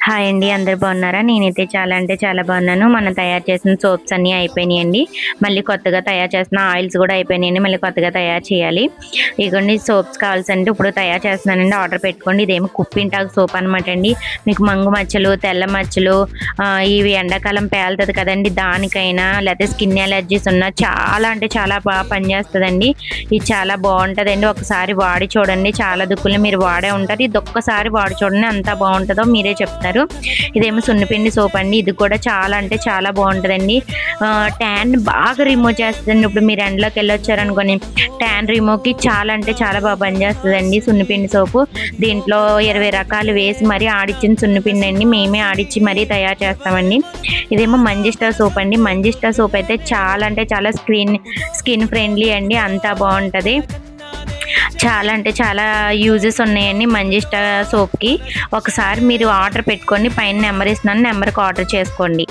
Hi అండి, అందరు బాగున్నారా? నేనైతే చాలా అంటే చాలా బాగున్నాను. మనం తయారు చేసిన సోప్స్ అన్నీ అయిపోయినాయండి. మళ్ళీ కొత్తగా తయారు చేసిన ఆయిల్స్ కూడా అయిపోయినాయండి. మళ్ళీ కొత్తగా తయారు చేయాలి. ఇగోండి సోప్స్ కావాల్సంటే ఇప్పుడు తయారు చేస్తున్నానండి. ఆర్డర్ పెట్టుకోండి. ఇదేమో కుప్పింటాకు సోప్ అనమాట అండి. మీకు మంగు మచ్చలు, తెల్ల మచ్చలు, ఇవి ఎండాకాలం పేలుతుంది కదండి, దానికైనా లేకపోతే స్కిన్ ఎలర్జీస్ ఉన్నా చాలా అంటే చాలా బాగా పనిచేస్తుందండి. ఇది చాలా బాగుంటుందండి. ఒకసారి వాడి చూడండి. చాలా దుక్కులు మీరు వాడే ఉంటారు. ఇది ఒక్కసారి వాడి చూడండి, అంత బాగుంటుందో మీరే చెప్తారు. ఇదేమో సున్నిపిండి సోప్ అండి. ఇది కూడా చాలా అంటే చాలా బాగుంటుందండి. ట్యాన్ బాగా రిమూవ్ చేస్తుందండి. ఇప్పుడు మీరు ఎండలోకి వెళ్ళొచ్చారనుకోని ట్యాన్ రిమూవ్కి చాలా అంటే చాలా బాగా పనిచేస్తుందండి సున్నిపిండి సోపు. దీంట్లో 20 రకాలు వేసి మరీ ఆడిచ్చిన సున్నిపిండి అండి. మేమే ఆడిచ్చి మరీ తయారు చేస్తామండి. ఇదేమో మంజిస్టా సోప్ అండి. మంజిస్టా సోప్ అయితే చాలా అంటే చాలా స్కిన్ ఫ్రెండ్లీ అండి. అంతా బాగుంటుంది. చాలా అంటే చాలా యూజెస్ ఉన్నాయండి మంజిస్టా సోప్కి. ఒకసారి మీరు ఆర్డర్ పెట్టుకోండి. పైన నెంబర్ ఇస్తున్నాను, నెంబర్కి ఆర్డర్ చేసుకోండి.